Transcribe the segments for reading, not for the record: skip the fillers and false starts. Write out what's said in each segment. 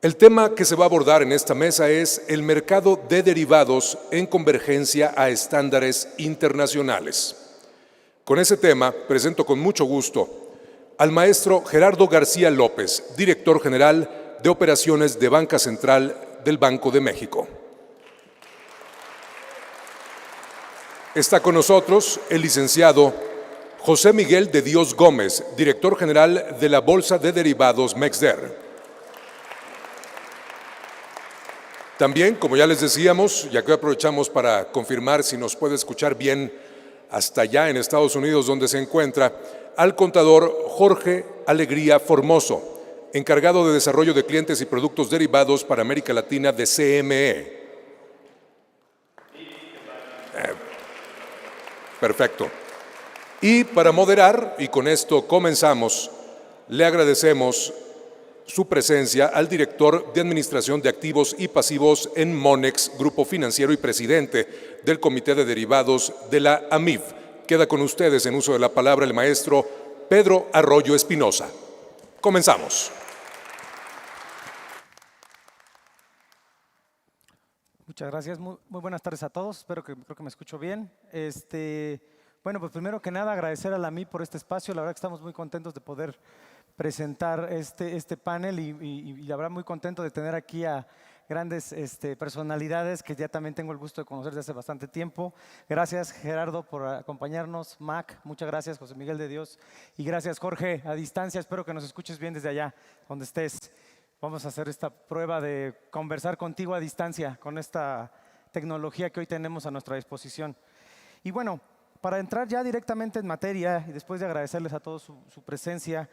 El tema que se va a abordar en esta mesa es el mercado de derivados en convergencia a estándares internacionales. Con ese tema, presento con mucho gusto al maestro Gerardo García López, director general de operaciones de Banca Central del Banco de México. Está con nosotros el licenciado José Miguel de Dios Gómez, director general de la Bolsa de Derivados MexDer. También, como ya les decíamos, y aquí aprovechamos para confirmar si nos puede escuchar bien hasta allá en Estados Unidos donde se encuentra, al contador Jorge Alegría Formoso, encargado de desarrollo de clientes y productos derivados para América Latina de CME. Perfecto. Y para moderar, y con esto comenzamos, le agradecemos su presencia al director de Administración de Activos y Pasivos en Monex, Grupo Financiero y presidente del Comité de Derivados de la AMIF. Queda con ustedes en uso de la palabra el maestro Pedro Arroyo Espinosa. Comenzamos. Muchas gracias. Muy buenas tardes a todos. Creo que me escucho bien. Bueno, pues primero que nada agradecer a la AMIF por este espacio. La verdad que estamos muy contentos de poder presentar este panel y la verdad muy contento de tener aquí a grandes personalidades que ya también tengo el gusto de conocer desde hace bastante tiempo. Gracias Gerardo por acompañarnos, Mac, muchas gracias José Miguel de Dios y gracias Jorge a distancia, espero que nos escuches bien desde allá, donde estés. Vamos a hacer esta prueba de conversar contigo a distancia con esta tecnología que hoy tenemos a nuestra disposición. Y bueno, para entrar ya directamente en materia y después de agradecerles a todos su presencia,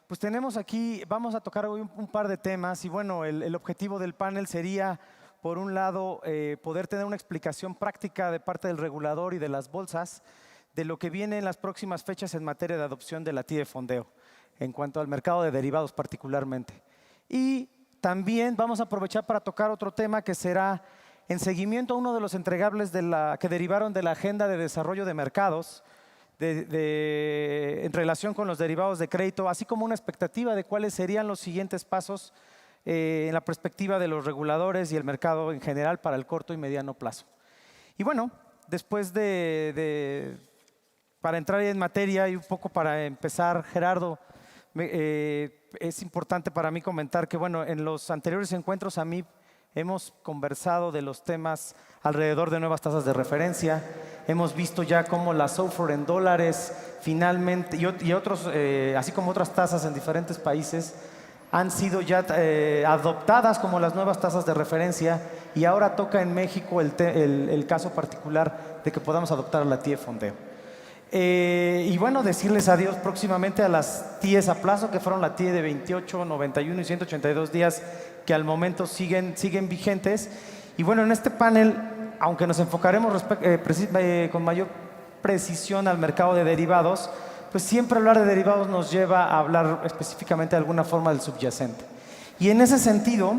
pues tenemos aquí, vamos a tocar hoy un par de temas y bueno, el objetivo del panel sería, por un lado, poder tener una explicación práctica de parte del regulador y de las bolsas de lo que viene en las próximas fechas en materia de adopción de la TIE de fondeo, en cuanto al mercado de derivados particularmente. Y también vamos a aprovechar para tocar otro tema que será en seguimiento a uno de los entregables que derivaron de la Agenda de Desarrollo de Mercados, en relación con los derivados de crédito, así como una expectativa de cuáles serían los siguientes pasos en la perspectiva de los reguladores y el mercado en general para el corto y mediano plazo. Y bueno, después para entrar en materia y un poco para empezar, Gerardo, es importante para mí comentar que bueno, en los anteriores encuentros a mí hemos conversado de los temas alrededor de nuevas tasas de referencia. Hemos visto ya cómo la SOFR en dólares finalmente y otros, así como otras tasas en diferentes países, han sido ya adoptadas como las nuevas tasas de referencia y ahora toca en México el caso particular de que podamos adoptar la TIE de fondeo. Y bueno, decirles adiós próximamente a las TIEs a plazo, que fueron la TIE de 28, 91 y 182 días, que al momento siguen vigentes. Y bueno, en este panel, aunque nos enfocaremos con mayor precisión al mercado de derivados, pues siempre hablar de derivados nos lleva a hablar específicamente de alguna forma del subyacente. Y en ese sentido,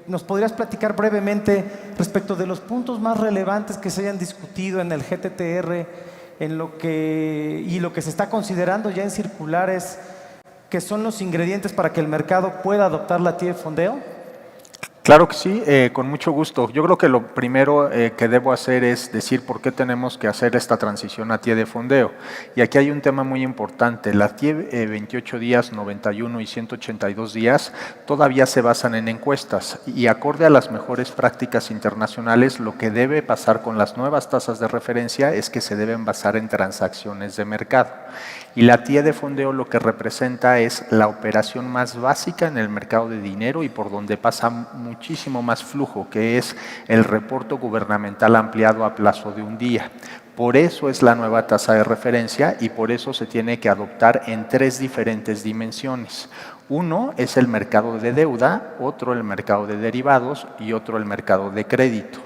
¿nos podrías platicar brevemente respecto de los puntos más relevantes que se hayan discutido en el GTTR y lo que se está considerando ya en circulares, que son los ingredientes para que el mercado pueda adoptar la TIE de fondeo? Claro que sí, con mucho gusto. Yo creo que lo primero que debo hacer es decir por qué tenemos que hacer esta transición a TIE de fondeo. Y aquí hay un tema muy importante. La TIE 28 días, 91 y 182 días todavía se basan en encuestas y acorde a las mejores prácticas internacionales, lo que debe pasar con las nuevas tasas de referencia es que se deben basar en transacciones de mercado. Y la TIE de fondeo lo que representa es la operación más básica en el mercado de dinero y por donde pasa muchísimo más flujo, que es el reporto gubernamental ampliado a plazo de un día. Por eso es la nueva tasa de referencia y por eso se tiene que adoptar en tres diferentes dimensiones. Uno es el mercado de deuda, otro el mercado de derivados y otro el mercado de crédito.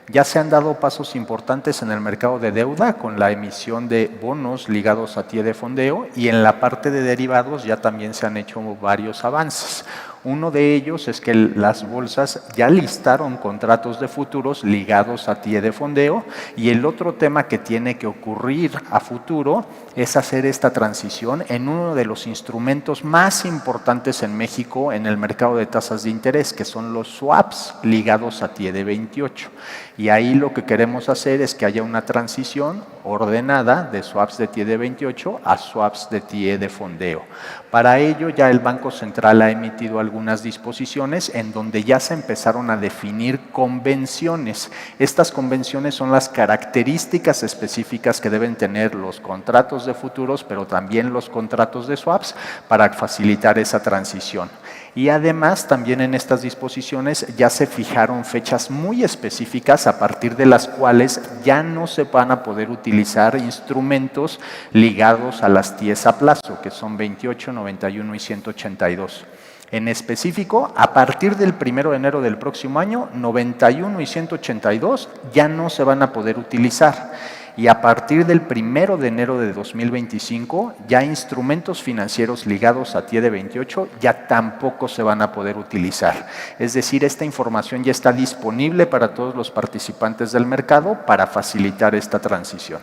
Ya se han dado pasos importantes en el mercado de deuda con la emisión de bonos ligados a TIE de fondeo y en la parte de derivados ya también se han hecho varios avances. Uno de ellos es que las bolsas ya listaron contratos de futuros ligados a TIE de fondeo, y el otro tema que tiene que ocurrir a futuro es hacer esta transición en uno de los instrumentos más importantes en México en el mercado de tasas de interés, que son los swaps ligados a TIE de 28. Y ahí lo que queremos hacer es que haya una transición ordenada de swaps de TIE de 28 a swaps de TIE de fondeo. Para ello ya el Banco Central ha emitido algunas disposiciones en donde ya se empezaron a definir convenciones. Estas convenciones son las características específicas que deben tener los contratos de futuros, pero también los contratos de swaps, para facilitar esa transición. Y además también en estas disposiciones ya se fijaron fechas muy específicas a partir de las cuales ya no se van a poder utilizar instrumentos ligados a las TIEs a plazo, que son 28, 91 y 182. En específico, a partir del 1 de enero del próximo año, 91 y 182 ya no se van a poder utilizar. Y a partir del 1 de enero de 2025, ya instrumentos financieros ligados a TIE de 28 ya tampoco se van a poder utilizar. Es decir, esta información ya está disponible para todos los participantes del mercado para facilitar esta transición.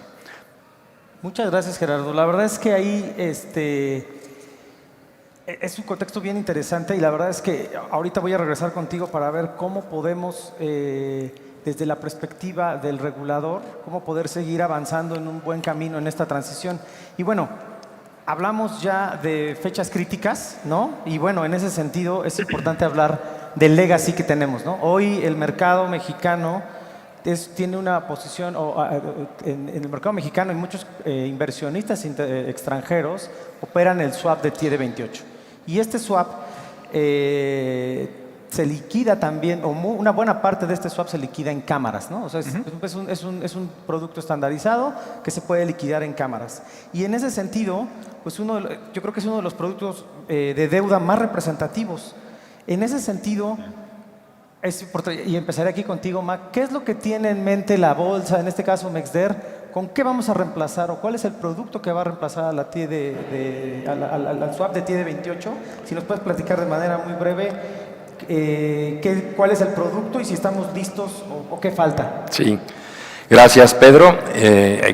Muchas gracias, Gerardo. La verdad es que ahí es un contexto bien interesante, y la verdad es que ahorita voy a regresar contigo para ver cómo podemos, desde la perspectiva del regulador, cómo poder seguir avanzando en un buen camino en esta transición. Y bueno, hablamos ya de fechas críticas, ¿no? Y bueno, en ese sentido es importante hablar del legacy que tenemos, ¿no? Hoy el mercado mexicano tiene una posición, en el mercado mexicano, y muchos inversionistas extranjeros operan el swap de TIE de 28. Y este swap se liquida también, o una buena parte de este swap se liquida en cámaras, ¿no? O sea, es un producto estandarizado que se puede liquidar en cámaras. Y en ese sentido, pues yo creo que es uno de los productos de deuda más representativos. En ese sentido, y empezaré aquí contigo, Mac, ¿qué es lo que tiene en mente la bolsa, en este caso Mexder? ¿Con qué vamos a reemplazar, o cuál es el producto que va a reemplazar a la TIE al swap de TIE de 28? Si nos puedes platicar de manera muy breve cuál es el producto y si estamos listos o qué falta. Sí, gracias Pedro,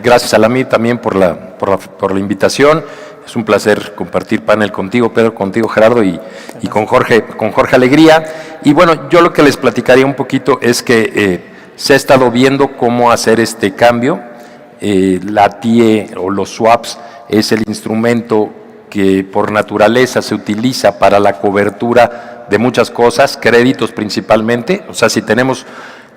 gracias a Alamir también por la invitación. Es un placer compartir panel contigo, Pedro, contigo Gerardo y con Jorge Alegría. Y bueno, yo lo que les platicaría un poquito es que se ha estado viendo cómo hacer este cambio. La TIE o los swaps es el instrumento que por naturaleza se utiliza para la cobertura de muchas cosas, créditos principalmente. O sea, si tenemos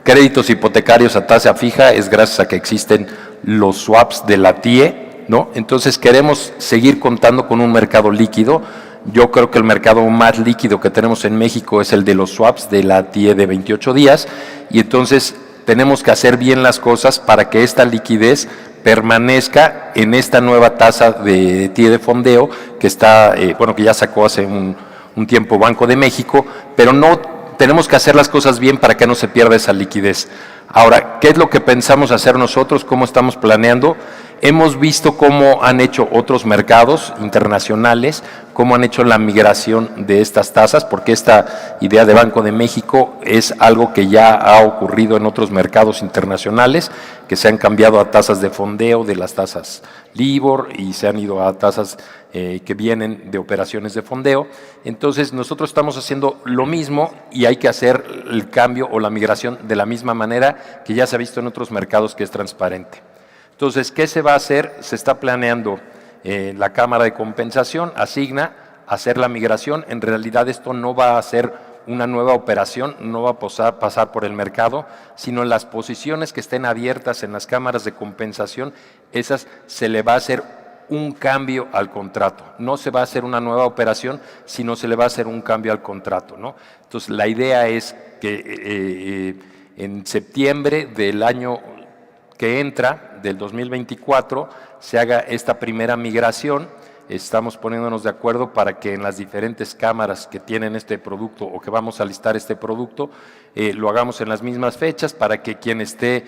créditos hipotecarios a tasa fija, es gracias a que existen los swaps de la TIE, ¿no? Entonces queremos seguir contando con un mercado líquido. Yo creo que el mercado más líquido que tenemos en México es el de los swaps de la TIE de 28 días, y entonces tenemos que hacer bien las cosas para que esta liquidez permanezca en esta nueva tasa de TIE de fondeo que está, que ya sacó hace un tiempo Banco de México, pero no tenemos que hacer las cosas bien para que no se pierda esa liquidez. Ahora, ¿qué es lo que pensamos hacer nosotros? ¿Cómo estamos planeando? Hemos visto cómo han hecho otros mercados internacionales, cómo han hecho la migración de estas tasas, porque esta idea de Banco de México es algo que ya ha ocurrido en otros mercados internacionales, que se han cambiado a tasas de fondeo de las tasas LIBOR y se han ido a tasas que vienen de operaciones de fondeo. Entonces nosotros estamos haciendo lo mismo y hay que hacer el cambio o la migración de la misma manera que ya se ha visto en otros mercados, que es transparente. Entonces, ¿qué se va a hacer? Se está planeando, la Cámara de Compensación asigna hacer la migración. En realidad esto no va a ser una nueva operación, no va a pasar por el mercado, sino las posiciones que estén abiertas en las cámaras de compensación, esas se le va a hacer un cambio al contrato. No se va a hacer una nueva operación, sino se le va a hacer un cambio al contrato, ¿no? Entonces, la idea es que en septiembre del año que entra, del 2024, se haga esta primera migración. Estamos poniéndonos de acuerdo para que en las diferentes cámaras que tienen este producto o que vamos a listar este producto, lo hagamos en las mismas fechas, para que quien esté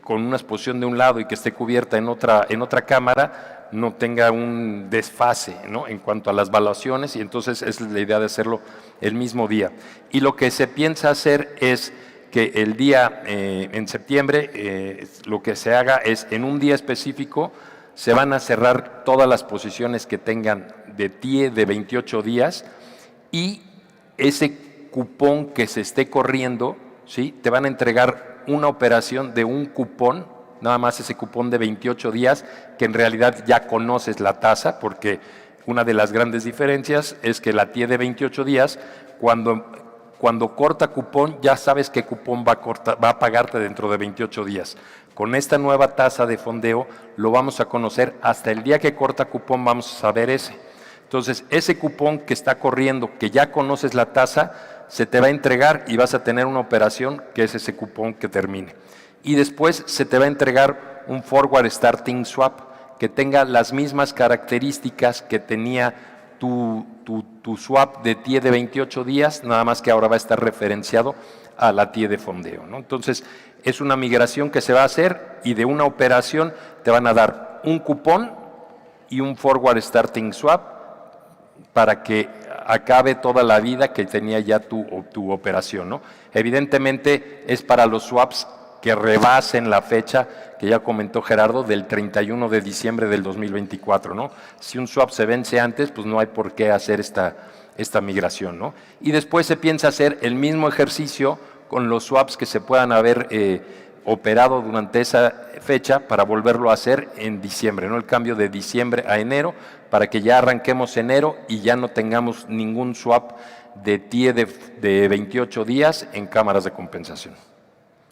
con una exposición de un lado y que esté cubierta en otra cámara no tenga un desfase, ¿no?, en cuanto a las valuaciones, y entonces es la idea de hacerlo el mismo día. Y lo que se piensa hacer es que el día en septiembre lo que se haga es en un día específico se van a cerrar todas las posiciones que tengan de TIE de 28 días y ese cupón que se esté corriendo, ¿sí?, te van a entregar una operación de un cupón, nada más ese cupón de 28 días, que en realidad ya conoces la tasa, porque una de las grandes diferencias es que la TIE de 28 días, cuando corta cupón, ya sabes qué cupón va a pagarte dentro de 28 días. Con esta nueva tasa de fondeo lo vamos a conocer hasta el día que corta cupón, vamos a saber ese. Entonces, ese cupón que está corriendo, que ya conoces la tasa, se te va a entregar y vas a tener una operación que es ese cupón que termine. Y después se te va a entregar un forward starting swap que tenga las mismas características que tenía tu swap de TIE de 28 días, nada más que ahora va a estar referenciado a la TIE de fondeo, ¿no? Entonces, es una migración que se va a hacer y de una operación te van a dar un cupón y un forward starting swap para que acabe toda la vida que tenía ya tu operación, ¿no? Evidentemente es para los swaps que rebasen la fecha que ya comentó Gerardo del 31 de diciembre del 2024, ¿no? Si un swap se vence antes, pues no hay por qué hacer esta migración, ¿no? Y después se piensa hacer el mismo ejercicio con los swaps que se puedan haber operado durante esa fecha para volverlo a hacer en diciembre, ¿no? El cambio de diciembre a enero para que ya arranquemos enero y ya no tengamos ningún swap de TIE de 28 días en cámaras de compensación.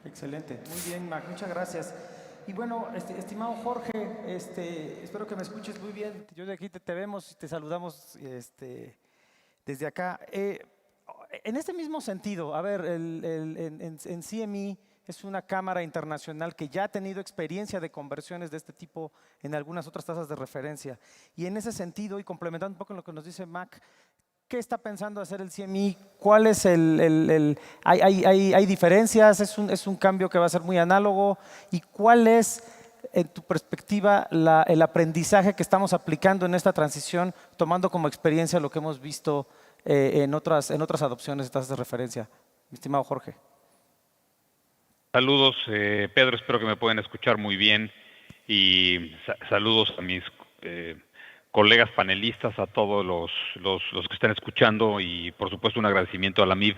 Excelente, muy bien, Mac, muchas gracias. Y bueno, estimado Jorge, espero que me escuches muy bien. Yo de aquí te vemos y te saludamos desde acá. En este mismo sentido, a ver, en CME es una cámara internacional que ya ha tenido experiencia de conversiones de este tipo en algunas otras tasas de referencia. Y en ese sentido, y complementando un poco lo que nos dice Mac, ¿qué está pensando hacer el CME? ¿Cuál es hay diferencias? ¿Es un cambio que va a ser muy análogo? ¿Y cuál es, en tu perspectiva, el aprendizaje que estamos aplicando en esta transición, tomando como experiencia lo que hemos visto en otras adopciones de tasas de referencia? Mi estimado Jorge. Saludos, Pedro, espero que me puedan escuchar muy bien y saludos a mis colegas panelistas, a todos los que están escuchando y por supuesto un agradecimiento a la MIB.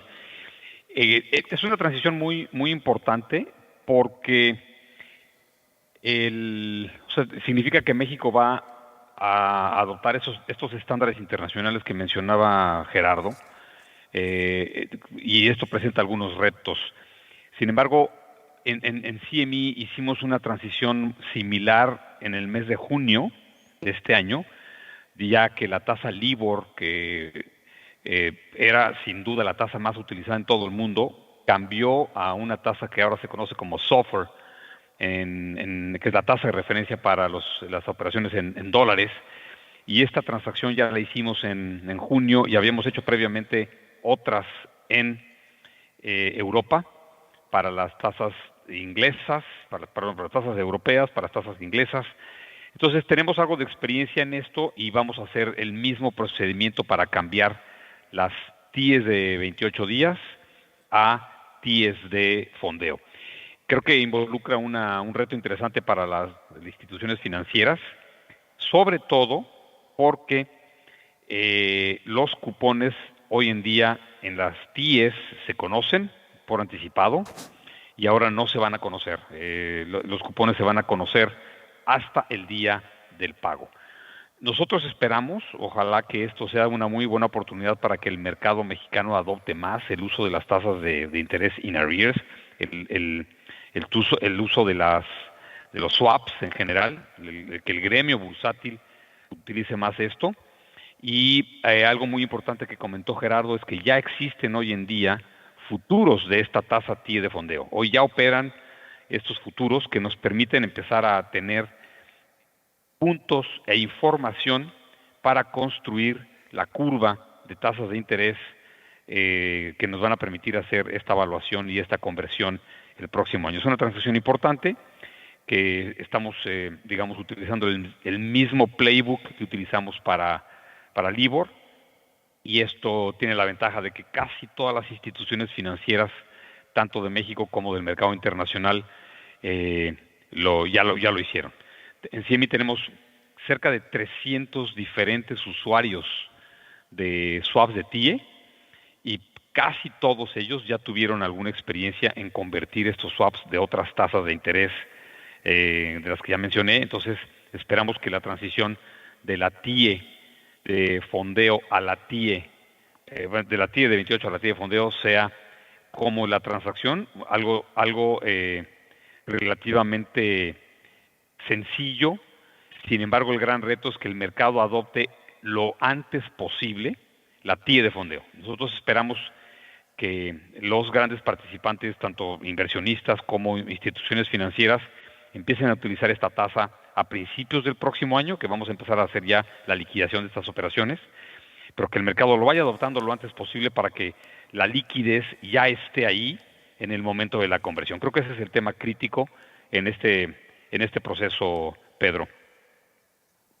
Es una transición muy importante porque significa que México va a adoptar estos estándares internacionales que mencionaba Gerardo, y esto presenta algunos retos. Sin embargo, en CME hicimos una transición similar en el mes de junio de este año, ya que la tasa LIBOR, que era sin duda la tasa más utilizada en todo el mundo, cambió a una tasa que ahora se conoce como SOFR, que es la tasa de referencia para las operaciones en dólares. Y esta transacción ya la hicimos en junio y habíamos hecho previamente otras en Europa para las tasas inglesas, para las tasas europeas, para las tasas inglesas. Entonces tenemos algo de experiencia en esto y vamos a hacer el mismo procedimiento para cambiar las TIEs de 28 días a TIEs de fondeo. Creo que involucra un reto interesante para las instituciones financieras, sobre todo porque los cupones hoy en día en las TIEs se conocen por anticipado y ahora no se van a conocer. Los cupones se van a conocer hasta el día del pago. Nosotros esperamos, ojalá que esto sea una muy buena oportunidad para que el mercado mexicano adopte más el uso de las tasas de interés in arrears, el uso de los swaps en general, que el gremio bursátil utilice más esto. Y algo muy importante que comentó Gerardo es que ya existen hoy en día futuros de esta tasa TIE de fondeo. Hoy ya operan estos futuros que nos permiten empezar a tener puntos e información para construir la curva de tasas de interés que nos van a permitir hacer esta evaluación y esta conversión el próximo año. Es una transacción importante que estamos, digamos, utilizando el mismo playbook que utilizamos para LIBOR, y esto tiene la ventaja de que casi todas las instituciones financieras, tanto de México como del mercado internacional, ya lo hicieron. En CME tenemos cerca de 300 diferentes usuarios de swaps de TIE, y casi todos ellos ya tuvieron alguna experiencia en convertir estos swaps de otras tasas de interés de las que ya mencioné. Entonces esperamos que la transición de la TIE de fondeo a la TIE, de la TIE de 28 a la TIE de fondeo, sea como la transacción, algo relativamente sencillo. Sin embargo, el gran reto es que el mercado adopte lo antes posible la TIE de fondeo. Nosotros esperamos que los grandes participantes, tanto inversionistas como instituciones financieras, empiecen a utilizar esta tasa a principios del próximo año, que vamos a empezar a hacer ya la liquidación de estas operaciones, pero que el mercado lo vaya adoptando lo antes posible para que la liquidez ya esté ahí en el momento de la conversión. Creo que ese es el tema crítico en este proceso, Pedro.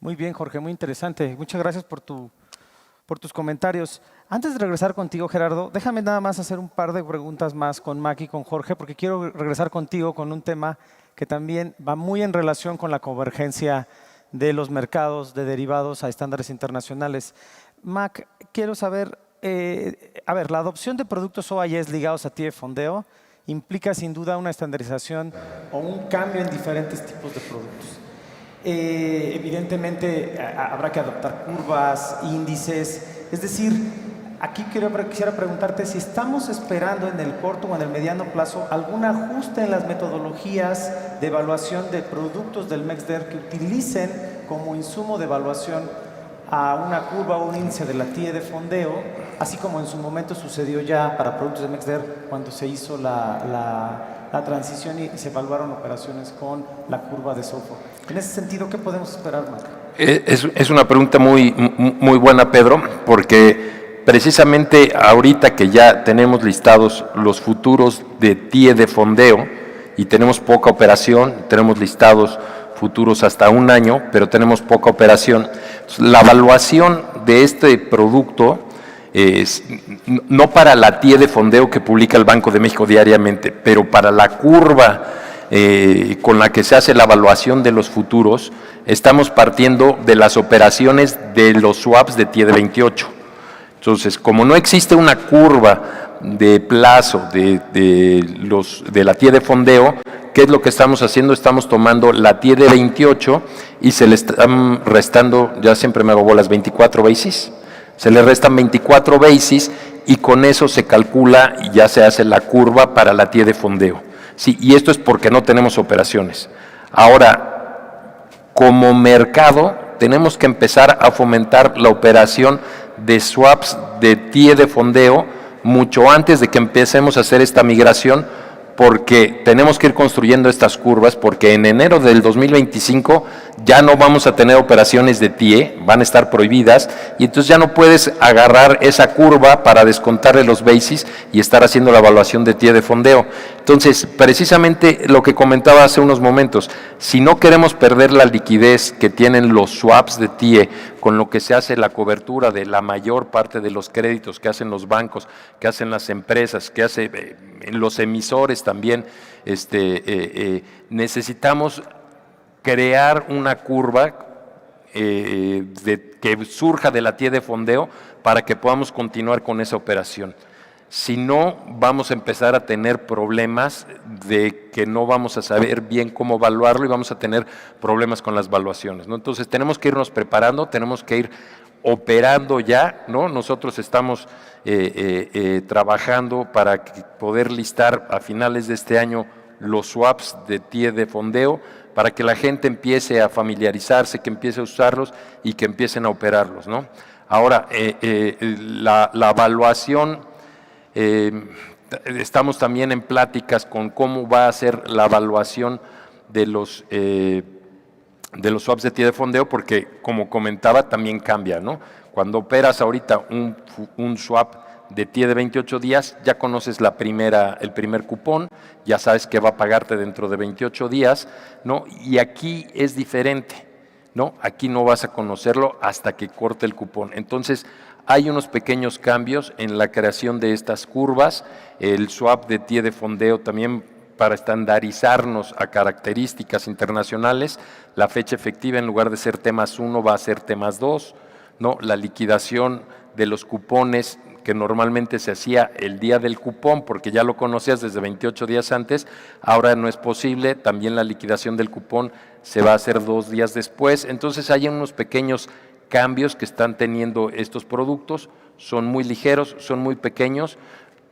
Muy bien, Jorge, muy interesante. Muchas gracias por tus comentarios. Antes de regresar contigo, Gerardo, déjame nada más hacer un par de preguntas más con Mac y con Jorge, porque quiero regresar contigo con un tema que también va muy en relación con la convergencia de los mercados de derivados a estándares internacionales. Mac, quiero saber, la adopción de productos OIS ligados a TIE de fondeo implica sin duda una estandarización o un cambio en diferentes tipos de productos. Evidentemente habrá que adoptar curvas, índices, es decir, aquí quisiera preguntarte si estamos esperando en el corto o en el mediano plazo algún ajuste en las metodologías de evaluación de productos del MEXDER que utilicen como insumo de evaluación a una curva o un índice de la TIE de fondeo, así como en su momento sucedió ya para productos de MEXDER cuando se hizo la transición y se evaluaron operaciones con la curva de SOFR. En ese sentido, ¿qué podemos esperar, Mac? Es una pregunta muy buena, Pedro, porque precisamente ahorita que ya tenemos listados los futuros de TIE de fondeo y tenemos poca operación, tenemos listados futuros hasta un año, pero tenemos poca operación. La evaluación de este producto es no para la TIE de fondeo que publica el Banco de México diariamente, pero para la curva con la que se hace la evaluación de los futuros, estamos partiendo de las operaciones de los swaps de TIE de 28. Entonces, como no existe una curva de plazo de la TIE de fondeo, ¿qué es lo que estamos haciendo? Estamos tomando la TIE de 28 y se le están restando, ya siempre me hago bolas, 24 basis. Se le restan 24 basis y con eso se calcula y ya se hace la curva para la TIE de fondeo. Sí, y esto es porque no tenemos operaciones. Ahora, como mercado, tenemos que empezar a fomentar la operación de swaps de TIE de fondeo mucho antes de que empecemos a hacer esta migración, porque tenemos que ir construyendo estas curvas, porque en enero del 2025 ya no vamos a tener operaciones de TIE, van a estar prohibidas, y entonces ya no puedes agarrar esa curva para descontarle los basis y estar haciendo la evaluación de TIE de fondeo. Entonces, precisamente lo que comentaba hace unos momentos, si no queremos perder la liquidez que tienen los swaps de TIE, con lo que se hace la cobertura de la mayor parte de los créditos que hacen los bancos, que hacen las empresas, que hacen los emisores también, necesitamos crear una curva que surja de la TIE de fondeo para que podamos continuar con esa operación. Si no, vamos a empezar a tener problemas de que no vamos a saber bien cómo evaluarlo y vamos a tener problemas con las evaluaciones, ¿no? Entonces tenemos que irnos preparando, tenemos que ir operando ya, ¿no? Nosotros estamos trabajando para poder listar a finales de este año los swaps de TIE de fondeo, para que la gente empiece a familiarizarse, que empiece a usarlos y que empiecen a operarlos, ¿no? Ahora, la evaluación, estamos también en pláticas con cómo va a ser la evaluación de los swaps de TIE de fondeo, porque como comentaba también cambia, ¿no? Cuando operas ahorita un swap de TIE de 28 días, ya conoces el primer cupón, ya sabes que va a pagarte dentro de 28 días, ¿no? Y aquí es diferente, ¿no? Aquí no vas a conocerlo hasta que corte el cupón. Entonces, hay unos pequeños cambios en la creación de estas curvas, el swap de TIE de fondeo también para estandarizarnos a características internacionales, la fecha efectiva en lugar de ser T+1 va a ser T+2, ¿no? La liquidación de los cupones que normalmente se hacía el día del cupón, porque ya lo conocías desde 28 días antes, ahora no es posible, también la liquidación del cupón se va a hacer 2 días después, entonces hay unos pequeños cambios que están teniendo estos productos, son muy ligeros, son muy pequeños,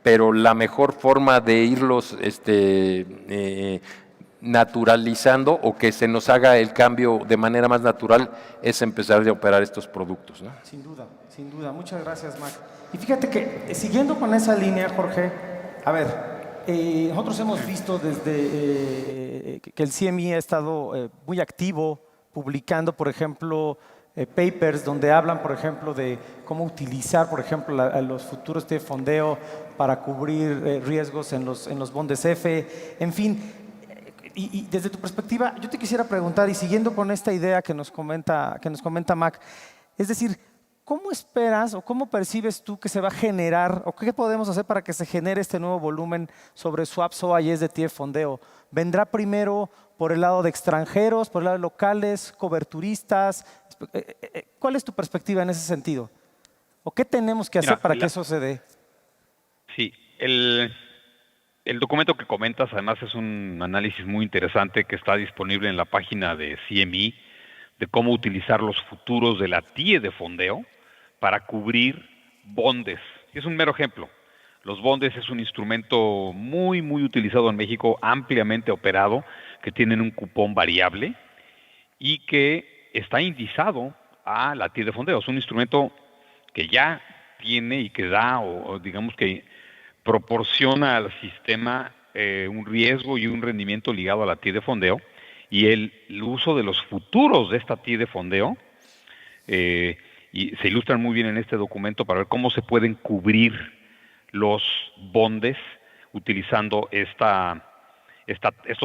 pero la mejor forma de irlos naturalizando o que se nos haga el cambio de manera más natural es empezar a operar estos productos, ¿no? Sin duda. Muchas gracias, Mac. Y fíjate que, siguiendo con esa línea, Jorge, a ver, nosotros hemos visto desde que el CME ha estado muy activo publicando, por ejemplo, papers donde hablan, por ejemplo, de cómo utilizar, por ejemplo, los futuros de fondeo para cubrir riesgos en los bondes F, en fin. Y desde tu perspectiva, yo te quisiera preguntar, y siguiendo con esta idea que nos comenta Mac, es decir, ¿cómo esperas o cómo percibes tú que se va a generar o qué podemos hacer para que se genere este nuevo volumen sobre swaps OIS de TIE de fondeo? ¿Vendrá primero por el lado de extranjeros, por el lado de locales, coberturistas? ¿Cuál es tu perspectiva en ese sentido? ¿O qué tenemos que hacer para que eso se dé? Sí, el documento que comentas además es un análisis muy interesante que está disponible en la página de CME de cómo utilizar los futuros de la TIE de fondeo para cubrir bondes. Es un mero ejemplo. Los bondes es un instrumento muy, muy utilizado en México, ampliamente operado, que tienen un cupón variable y que está indizado a la TIE de fondeo. Es un instrumento que ya tiene y que da, o digamos que proporciona al sistema un riesgo y un rendimiento ligado a la TIE de fondeo, y el uso de los futuros de esta TIE de fondeo, y se ilustran muy bien en este documento para ver cómo se pueden cubrir los bondes utilizando estos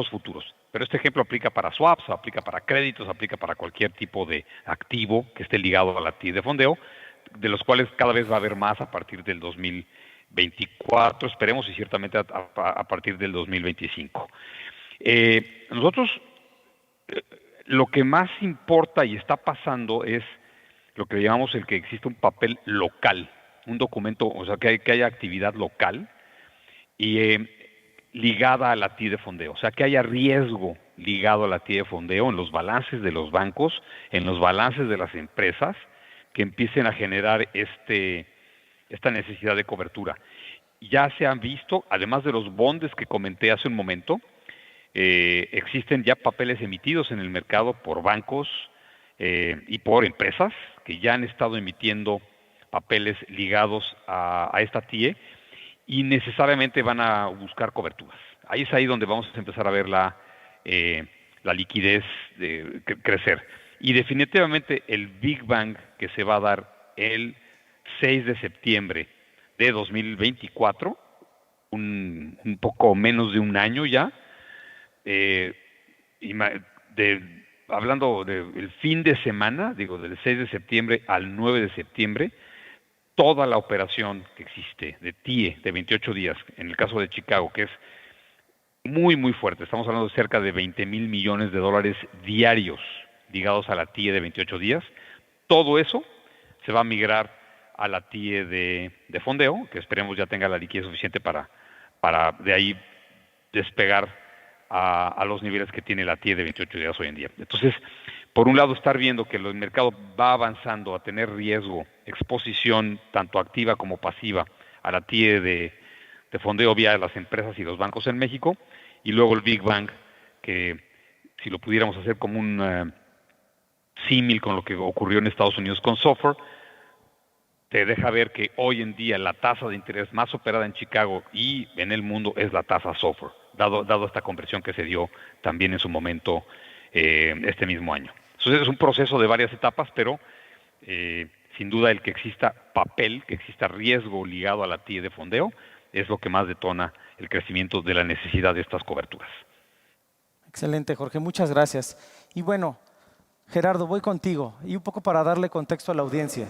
futuros. Pero este ejemplo aplica para swaps, aplica para créditos, aplica para cualquier tipo de activo que esté ligado a la TIE de fondeo, de los cuales cada vez va a haber más a partir del 2024, esperemos, y ciertamente a partir del 2025. Nosotros, lo que más importa y está pasando es lo que llamamos el que existe un papel local, un documento, o sea, que haya actividad local y ligada a la TIE de fondeo, o sea, que haya riesgo ligado a la TIE de fondeo en los balances de los bancos, en los balances de las empresas, que empiecen a generar esta necesidad de cobertura. Ya se han visto, además de los bondes que comenté hace un momento, existen ya papeles emitidos en el mercado por bancos y por empresas que ya han estado emitiendo papeles ligados a esta TIE y necesariamente van a buscar coberturas. Ahí es donde vamos a empezar a ver la liquidez crecer. Y definitivamente el Big Bang que se va a dar el 6 de septiembre de 2024, un poco menos de un año ya, hablando del fin de semana, digo, del 6 de septiembre al 9 de septiembre, toda la operación que existe de TIE de 28 días, en el caso de Chicago, que es muy, muy fuerte, estamos hablando de cerca de $20,000 millones diarios ligados a la TIE de 28 días, todo eso se va a migrar a la TIE de fondeo, que esperemos ya tenga la liquidez suficiente para de ahí despegar a los niveles que tiene la TIE de 28 días hoy en día. Entonces, por un lado, estar viendo que el mercado va avanzando a tener riesgo, exposición tanto activa como pasiva a la TIE de fondeo vía las empresas y los bancos en México, y luego el Big Bang, que si lo pudiéramos hacer como un símil con lo que ocurrió en Estados Unidos con SOFR, te deja ver que hoy en día la tasa de interés más operada en Chicago y en el mundo es la tasa SOFR, dado esta conversión que se dio también en su momento este mismo año. Entonces es un proceso de varias etapas, pero Sin duda el que exista papel, que exista riesgo ligado a la TIE de fondeo, es lo que más detona el crecimiento de la necesidad de estas coberturas. Excelente, Jorge, muchas gracias. Y bueno, Gerardo, voy contigo y un poco para darle contexto a la audiencia.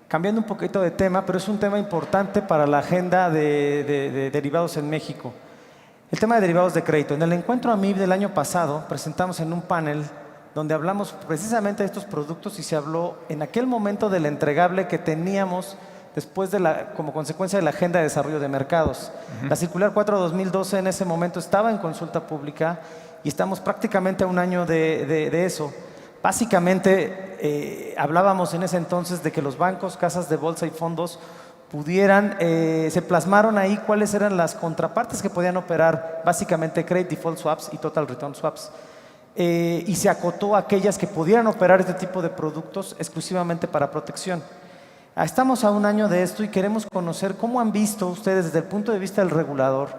Cambiando un poquito de tema, pero es un tema importante para la agenda de derivados en México. El tema de derivados de crédito. En el encuentro AMIB del año pasado presentamos en un panel donde hablamos precisamente de estos productos y se habló en aquel momento del entregable que teníamos después como consecuencia de la Agenda de Desarrollo de Mercados. La Circular 4/2012 en ese momento estaba en consulta pública y estamos prácticamente a un año de eso. Básicamente hablábamos en ese entonces de que los bancos, casas de bolsa y fondos pudieran, se plasmaron ahí cuáles eran las contrapartes que podían operar, básicamente Credit Default Swaps y Total Return Swaps. Y se acotó a aquellas que pudieran operar este tipo de productos exclusivamente para protección. Estamos a un año de esto y queremos conocer cómo han visto ustedes desde el punto de vista del regulador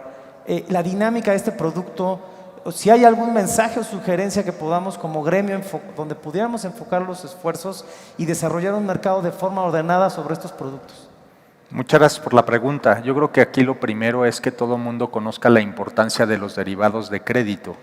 la dinámica de este producto, o si hay algún mensaje o sugerencia que podamos como gremio, donde pudiéramos enfocar los esfuerzos y desarrollar un mercado de forma ordenada sobre estos productos. Muchas gracias por la pregunta. Yo creo que aquí lo primero es que todo el mundo conozca la importancia de los derivados de crédito.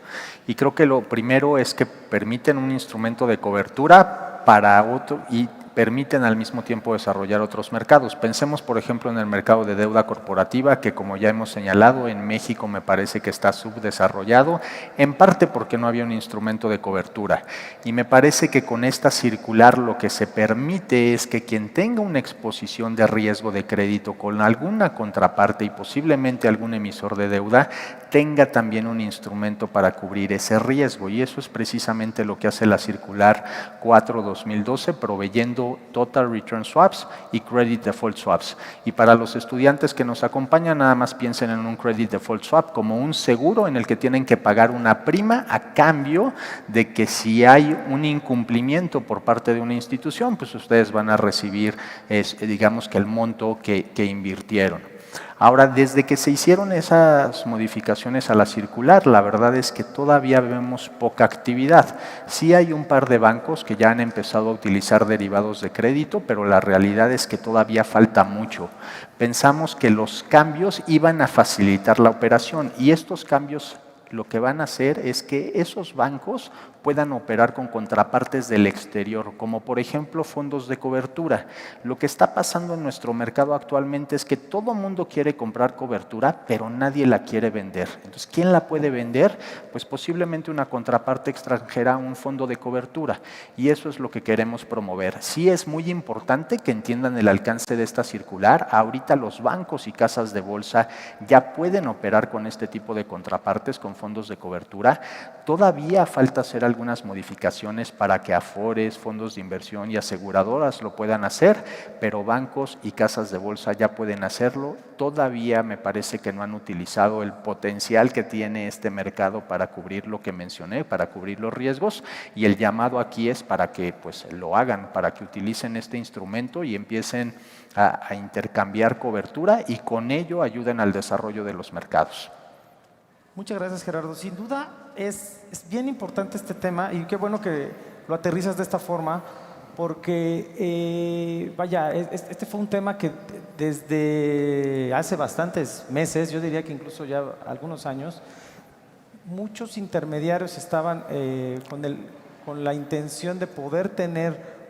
Y creo que lo primero es que permiten un instrumento de cobertura para otro y permiten al mismo tiempo desarrollar otros mercados. Pensemos, por ejemplo, en el mercado de deuda corporativa, que como ya hemos señalado, en México me parece que está subdesarrollado, en parte porque no había un instrumento de cobertura. Y me parece que con esta circular lo que se permite es que quien tenga una exposición de riesgo de crédito con alguna contraparte y posiblemente algún emisor de deuda, tenga también un instrumento para cubrir ese riesgo. Y eso es precisamente lo que hace la circular 4/2012, proveyendo Total Return Swaps y Credit Default Swaps. Y para los estudiantes que nos acompañan, nada más piensen en un Credit Default Swap como un seguro en el que tienen que pagar una prima a cambio de que si hay un incumplimiento por parte de una institución, pues ustedes van a recibir, digamos que el monto que invirtieron. Ahora, desde que se hicieron esas modificaciones a la circular, la verdad es que todavía vemos poca actividad. Sí hay un par de bancos que ya han empezado a utilizar derivados de crédito, pero la realidad es que todavía falta mucho. Pensamos que los cambios iban a facilitar la operación y estos cambios lo que van a hacer es que esos bancos puedan operar con contrapartes del exterior, como por ejemplo fondos de cobertura. Lo que está pasando en nuestro mercado actualmente es que todo mundo quiere comprar cobertura, pero nadie la quiere vender. Entonces, ¿quién la puede vender? Pues posiblemente una contraparte extranjera, un fondo de cobertura. Y eso es lo que queremos promover. Sí es muy importante que entiendan el alcance de esta circular. Ahorita los bancos y casas de bolsa ya pueden operar con este tipo de contrapartes, con fondos de cobertura. Todavía falta hacer algunas modificaciones para que afores, fondos de inversión y aseguradoras lo puedan hacer, pero bancos y casas de bolsa ya pueden hacerlo. Todavía me parece que no han utilizado el potencial que tiene este mercado para cubrir lo que mencioné, para cubrir los riesgos, y el llamado aquí es para que pues lo hagan, para que utilicen este instrumento y empiecen a intercambiar cobertura y con ello ayuden al desarrollo de los mercados. Muchas gracias, Gerardo. Sin duda es bien importante este tema y qué bueno que lo aterrizas de esta forma porque, vaya, este fue un tema que desde hace bastantes meses, yo diría que incluso ya algunos años, muchos intermediarios estaban con la intención de poder tener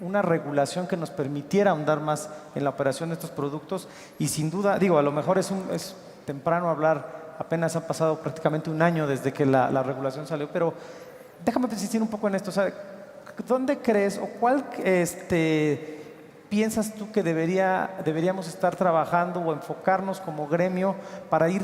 una regulación que nos permitiera ahondar más en la operación de estos productos y sin duda, digo, a lo mejor es temprano hablar. Apenas ha pasado prácticamente un año desde que la regulación salió, pero déjame insistir un poco en esto. O sea, ¿dónde crees o cuál piensas tú que deberíamos estar trabajando o enfocarnos como gremio para ir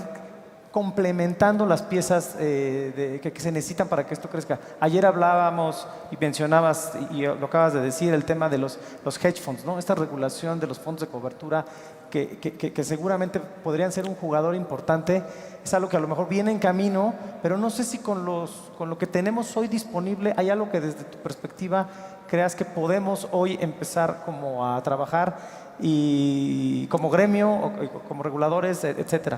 complementando las piezas que se necesitan para que esto crezca? Ayer hablábamos y mencionabas, y lo acabas de decir, el tema de los hedge funds, ¿no? Esta regulación de los fondos de cobertura que seguramente podrían ser un jugador importante. Es algo que a lo mejor viene en camino, pero no sé si con lo que tenemos hoy disponible hay algo que desde tu perspectiva creas que podemos hoy empezar como a trabajar y como gremio o como reguladores, etcétera.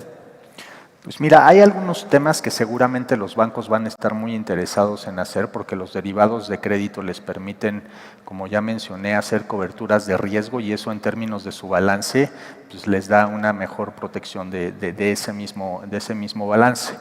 Pues mira, hay algunos temas que seguramente los bancos van a estar muy interesados en hacer porque los derivados de crédito les permiten, como ya mencioné, hacer coberturas de riesgo y eso en términos de su balance pues les da una mejor protección de ese mismo balance.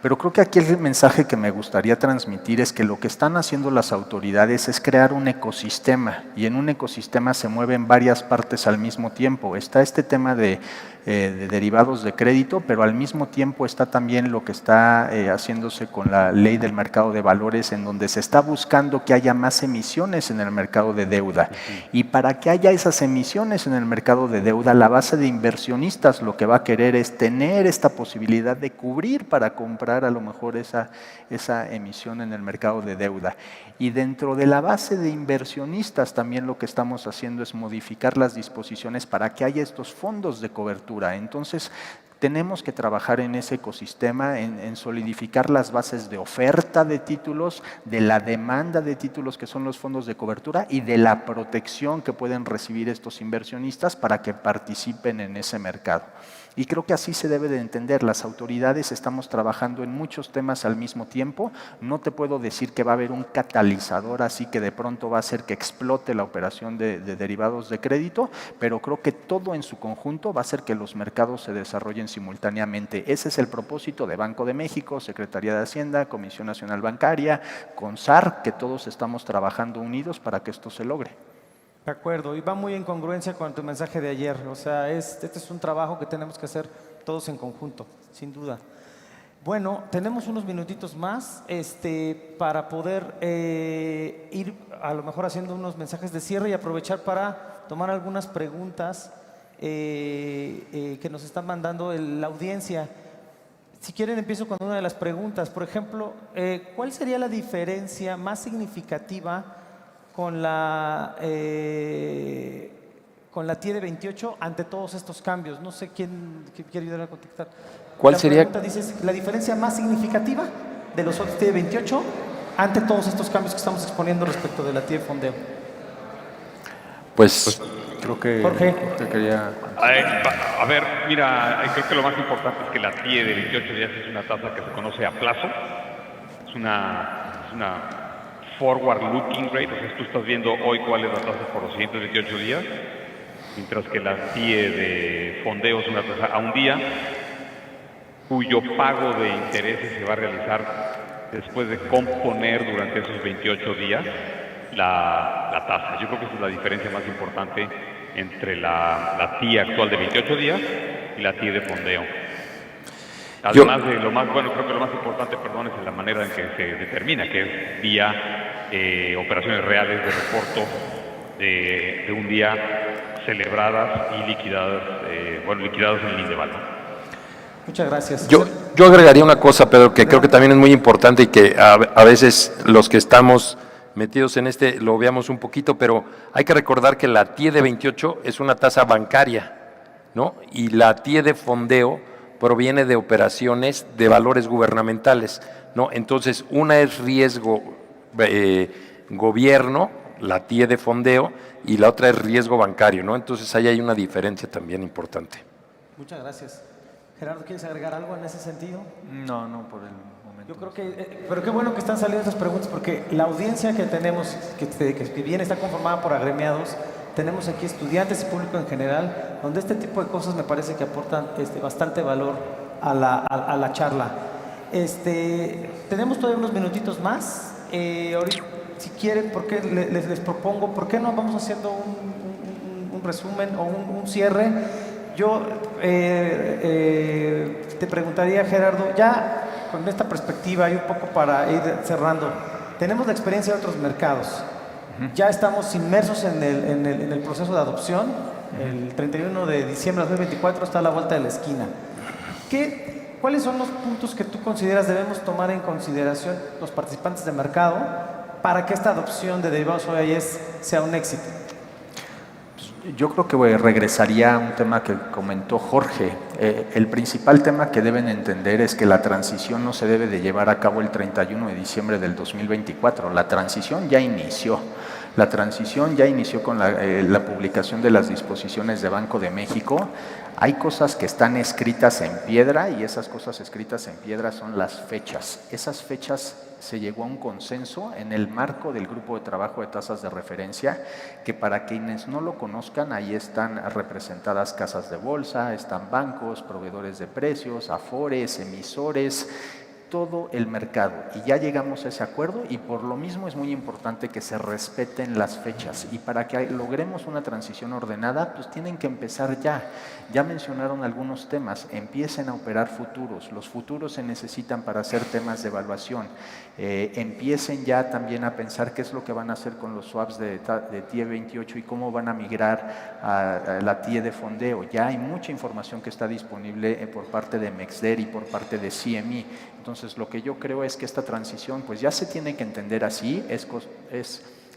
Pero creo que aquí el mensaje que me gustaría transmitir es que lo que están haciendo las autoridades es crear un ecosistema y en un ecosistema se mueven varias partes al mismo tiempo. Está este tema de derivados de crédito, pero al mismo tiempo está también lo que está haciéndose con la ley del mercado de valores, en donde se está buscando que haya más emisiones en el mercado de deuda. Y para que haya esas emisiones en el mercado de deuda, la base de inversionistas lo que va a querer es tener esta posibilidad de cubrir para comprar a lo mejor esa emisión en el mercado de deuda. Y dentro de la base de inversionistas también lo que estamos haciendo es modificar las disposiciones para que haya estos fondos de cobertura. Entonces, tenemos que trabajar en ese ecosistema, en solidificar las bases de oferta de títulos, de la demanda de títulos que son los fondos de cobertura y de la protección que pueden recibir estos inversionistas para que participen en ese mercado. Y creo que así se debe de entender. Las autoridades estamos trabajando en muchos temas al mismo tiempo. No te puedo decir que va a haber un catalizador así que de pronto va a hacer que explote la operación de derivados de crédito, pero creo que todo en su conjunto va a hacer que los mercados se desarrollen simultáneamente. Ese es el propósito de Banco de México, Secretaría de Hacienda, Comisión Nacional Bancaria, CONSAR, que todos estamos trabajando unidos para que esto se logre. De acuerdo, y va muy en congruencia con tu mensaje de ayer. O sea, este es un trabajo que tenemos que hacer todos en conjunto, sin duda. Bueno, tenemos unos minutitos más para poder ir a lo mejor haciendo unos mensajes de cierre y aprovechar para tomar algunas preguntas que nos están mandando la audiencia. Si quieren, empiezo con una de las preguntas. Por ejemplo, ¿cuál sería la diferencia más significativa con la TIE 28 ante todos estos cambios? No sé quién quiere ayudar a contestar. ¿Cuál sería? La pregunta dice, ¿la diferencia más significativa de los otros TIE 28 ante todos estos cambios que estamos exponiendo respecto de la TIE Fondeo? Pues creo que Jorge quería... A ver, mira, creo que lo más importante es que la TIE de 28 días es una tasa que se conoce a plazo. Es una forward looking rate, o sea, tú estás viendo hoy cuál es la tasa por los siguientes 28 días, mientras que la TIE de fondeo es una tasa a un día, cuyo pago de intereses se va a realizar después de componer durante esos 28 días la tasa. Yo creo que esa es la diferencia más importante entre la TIE actual de 28 días y la TIE de fondeo. Además de lo más, bueno, creo que lo más importante, perdón, es la manera en que se determina, que es vía operaciones reales de reporto de un día celebradas y liquidadas, liquidadas en el Indeval. Muchas gracias. Yo agregaría una cosa, Pedro, que creo que también es muy importante y que a veces los que estamos metidos en lo veamos un poquito, pero hay que recordar que la TIE de 28 es una tasa bancaria, ¿no? Y la TIE de fondeo proviene de operaciones de valores gubernamentales, ¿no? Entonces, una es riesgo gobierno, la TIE de fondeo, y la otra es riesgo bancario, ¿no? Entonces, ahí hay una diferencia también importante. Muchas gracias. Gerardo, ¿quieres agregar algo en ese sentido? No, por el momento. Yo creo que, pero qué bueno que están saliendo estas preguntas, porque la audiencia que tenemos, que bien está conformada por agremiados, tenemos aquí estudiantes y público en general, donde este tipo de cosas me parece que aportan bastante valor a la charla. Tenemos todavía unos minutitos más. Ahorita, si quieren, porque les propongo, ¿por qué no vamos haciendo un resumen o un cierre? Yo te preguntaría, Gerardo, ya con esta perspectiva y un poco para ir cerrando, tenemos la experiencia de otros mercados. Ya estamos inmersos en el proceso de adopción. El 31 de diciembre de 2024 está a la vuelta de la esquina. ¿Cuáles son los puntos que tú consideras debemos tomar en consideración los participantes de mercado para que esta adopción de derivados OIS sea un éxito? Yo creo que regresaría a un tema que comentó Jorge. El principal tema que deben entender es que la transición no se debe de llevar a cabo el 31 de diciembre del 2024. La transición ya inició. La transición ya inició con la publicación de las disposiciones de Banco de México. Hay cosas que están escritas en piedra y esas cosas escritas en piedra son las fechas. Esas fechas se llegó a un consenso en el marco del grupo de trabajo de tasas de referencia, que para quienes no lo conozcan, ahí están representadas casas de bolsa, están bancos, proveedores de precios, afores, emisores, todo el mercado, y ya llegamos a ese acuerdo, y por lo mismo es muy importante que se respeten las fechas, y para que logremos una transición ordenada, pues tienen que empezar ya. Ya mencionaron algunos temas, empiecen a operar futuros, los futuros se necesitan para hacer temas de evaluación, empiecen ya también a pensar qué es lo que van a hacer con los swaps de TIE 28 y cómo van a migrar a la TIE de fondeo. Ya hay mucha información que está disponible por parte de MEXDER y por parte de CME. Entonces, lo que yo creo es que esta transición pues ya se tiene que entender así,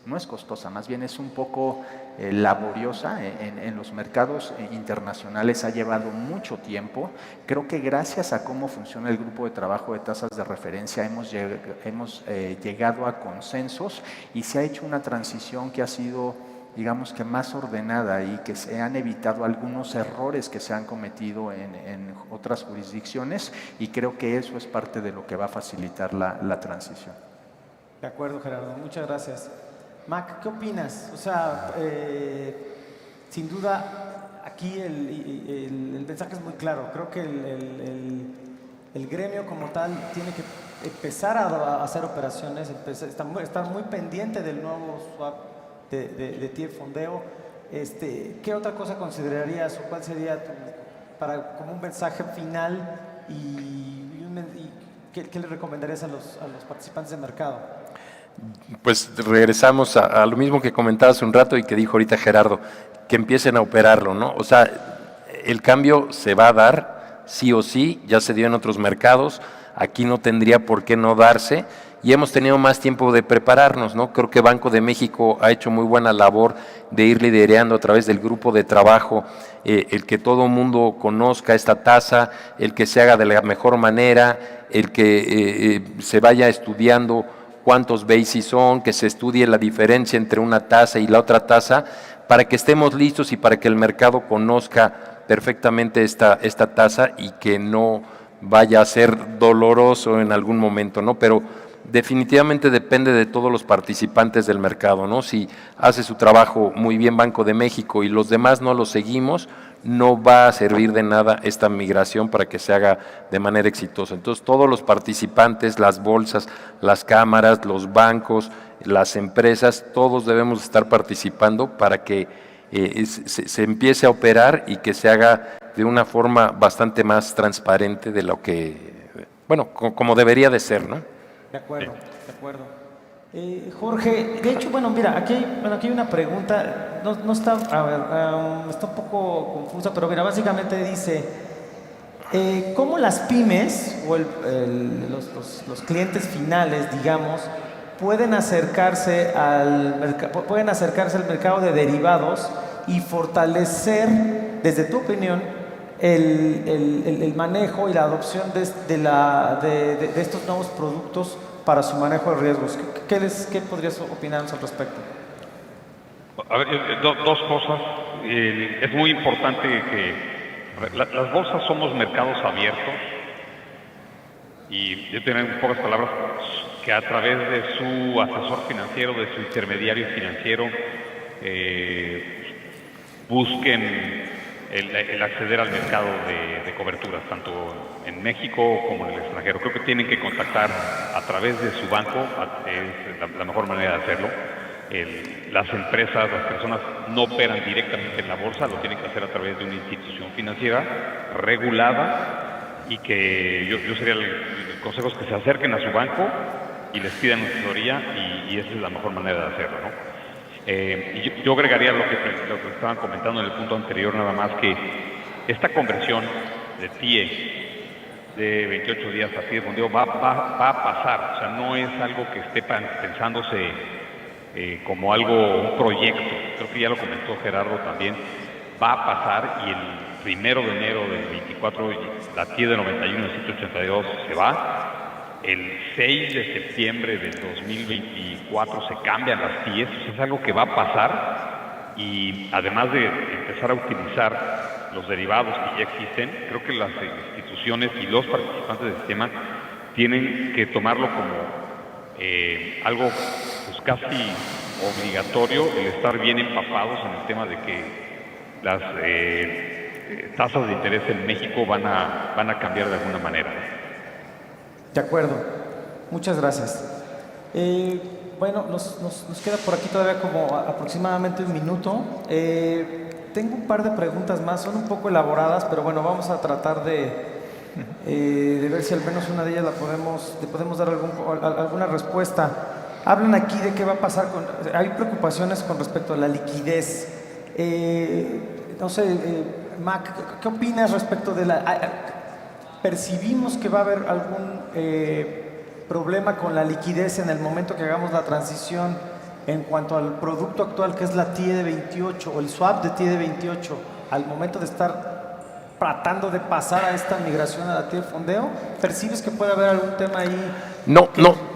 no es costosa, más bien es un poco laboriosa en los mercados internacionales, ha llevado mucho tiempo. Creo que gracias a cómo funciona el grupo de trabajo de tasas de referencia hemos llegado a consensos y se ha hecho una transición que ha sido, digamos que más ordenada, y que se han evitado algunos errores que se han cometido en otras jurisdicciones, y creo que eso es parte de lo que va a facilitar la transición. De acuerdo, Gerardo, muchas gracias. Mac, ¿qué opinas? O sea, sin duda, aquí el mensaje es muy claro. Creo que el gremio como tal tiene que empezar a hacer operaciones, estar muy pendiente del nuevo swap de TIE fondeo. ¿Qué otra cosa considerarías o cuál sería como un mensaje final y qué le recomendarías a los participantes del mercado? Pues regresamos a lo mismo que comentaba hace un rato y que dijo ahorita Gerardo, que empiecen a operarlo, ¿no? O sea, el cambio se va a dar sí o sí, ya se dio en otros mercados, aquí no tendría por qué no darse, y hemos tenido más tiempo de prepararnos, ¿no? Creo que Banco de México ha hecho muy buena labor de ir liderando a través del grupo de trabajo el que todo mundo conozca esta tasa, el que se haga de la mejor manera, el que se vaya estudiando cuántos basis son, que se estudie la diferencia entre una tasa y la otra tasa, para que estemos listos y para que el mercado conozca perfectamente esta tasa y que no vaya a ser doloroso en algún momento, ¿no? Pero definitivamente depende de todos los participantes del mercado, ¿no? Si hace su trabajo muy bien Banco de México y los demás no lo seguimos, no va a servir de nada esta migración para que se haga de manera exitosa. Entonces, todos los participantes, las bolsas, las cámaras, los bancos, las empresas, todos debemos estar participando para que se empiece a operar y que se haga de una forma bastante más transparente de lo que, bueno, como debería de ser, ¿no? De acuerdo, de acuerdo. Jorge, de hecho, bueno, mira, aquí hay una pregunta, no está, a ver, está un poco confusa, pero mira, básicamente dice, ¿cómo las pymes o los clientes finales, digamos, pueden acercarse al mercado de derivados y fortalecer, desde tu opinión, el manejo y la adopción de estos nuevos productos para su manejo de riesgos? ¿Qué podrías opinarnos al respecto? A ver, dos cosas. Es muy importante que las bolsas somos mercados abiertos, y yo tengo en pocas palabras que a través de su asesor financiero, de su intermediario financiero, busquen el acceder al mercado de coberturas, tanto en México como en el extranjero. Creo que tienen que contactar a través de su banco, es la mejor manera de hacerlo. Las empresas, las personas no operan directamente en la bolsa, lo tienen que hacer a través de una institución financiera regulada, y que yo sería el consejo es que se acerquen a su banco y les pidan asesoría, y esa es la mejor manera de hacerlo, ¿no? Y yo agregaría lo que estaban comentando en el punto anterior, nada más, que esta conversión de TIE de 28 días a TIE de fondeo va a pasar. O sea, no es algo que esté pensándose como un proyecto. Creo que ya lo comentó Gerardo también. Va a pasar, y el 1 de enero del 24 la TIE de 91 de 182 se va, el 6 de septiembre del 2024 se cambian las TIEs, es algo que va a pasar, y además de empezar a utilizar los derivados que ya existen, creo que las instituciones y los participantes del sistema tienen que tomarlo como algo pues casi obligatorio, el estar bien empapados en el tema de que las tasas de interés en México van a cambiar de alguna manera. De acuerdo, muchas gracias. Bueno, nos queda por aquí todavía como aproximadamente un minuto. Tengo un par de preguntas más, son un poco elaboradas, pero bueno, vamos a tratar de ver si al menos una de ellas le podemos dar alguna respuesta. Hablan aquí de qué va a pasar hay preocupaciones con respecto a la liquidez. No sé, Mac, ¿qué opinas respecto de percibimos que va a haber algún problema con la liquidez en el momento que hagamos la transición en cuanto al producto actual, que es la TIE de 28 o el swap de TIE de 28, al momento de estar tratando de pasar a esta migración a la TIE de fondeo? ¿Percibes que puede haber algún tema ahí?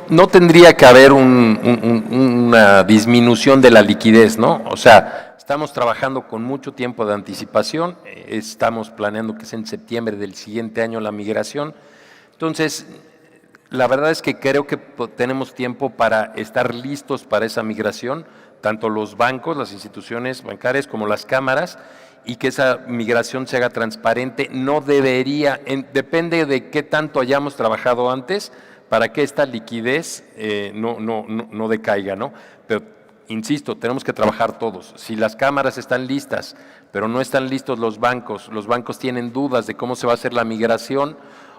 No tendría que haber una disminución de la liquidez, ¿no? O sea, estamos trabajando con mucho tiempo de anticipación, estamos planeando que es en septiembre del siguiente año la migración. Entonces, la verdad es que creo que tenemos tiempo para estar listos para esa migración, tanto los bancos, las instituciones bancarias como las cámaras, y que esa migración se haga transparente. No debería, depende de qué tanto hayamos trabajado antes para que esta liquidez no decaiga, ¿no? Pero insisto, tenemos que trabajar todos. Si las cámaras están listas, pero no están listos los bancos tienen dudas de cómo se va a hacer la migración,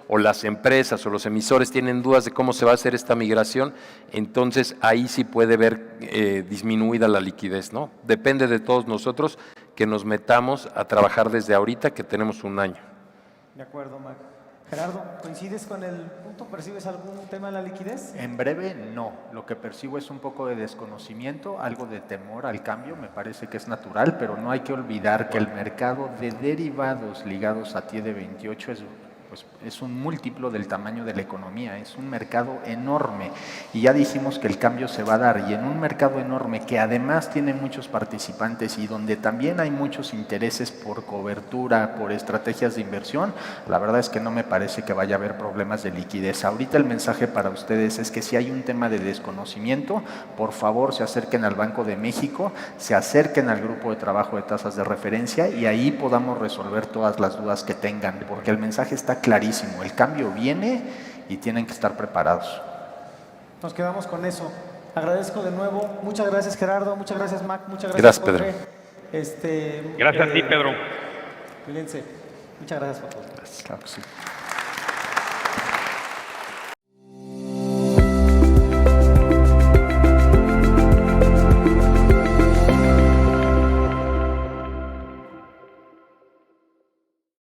o las empresas o los emisores tienen dudas de cómo se va a hacer esta migración, entonces ahí sí puede ver disminuida la liquidez, ¿no? Depende de todos nosotros que nos metamos a trabajar desde ahorita, que tenemos un año. De acuerdo, Mac. Gerardo, ¿coincides con el punto? ¿Percibes algún tema de la liquidez? En breve, no. Lo que percibo es un poco de desconocimiento, algo de temor al cambio, me parece que es natural, pero no hay que olvidar que el mercado de derivados ligados a TIE de 28 es un múltiplo del tamaño de la economía, es un mercado enorme y ya dijimos que el cambio se va a dar, y en un mercado enorme que además tiene muchos participantes y donde también hay muchos intereses por cobertura, por estrategias de inversión, la verdad es que no me parece que vaya a haber problemas de liquidez. Ahorita el mensaje para ustedes es que si hay un tema de desconocimiento, por favor se acerquen al Banco de México, se acerquen al grupo de trabajo de tasas de referencia y ahí podamos resolver todas las dudas que tengan, porque el mensaje está clarísimo, el cambio viene y tienen que estar preparados. Nos quedamos con eso. Agradezco de nuevo. Muchas gracias, Gerardo. Muchas gracias, Mac. Muchas Gracias, gracias, Pedro. Gracias a ti, Pedro. Cuídense. Muchas gracias por todo. Claro que sí.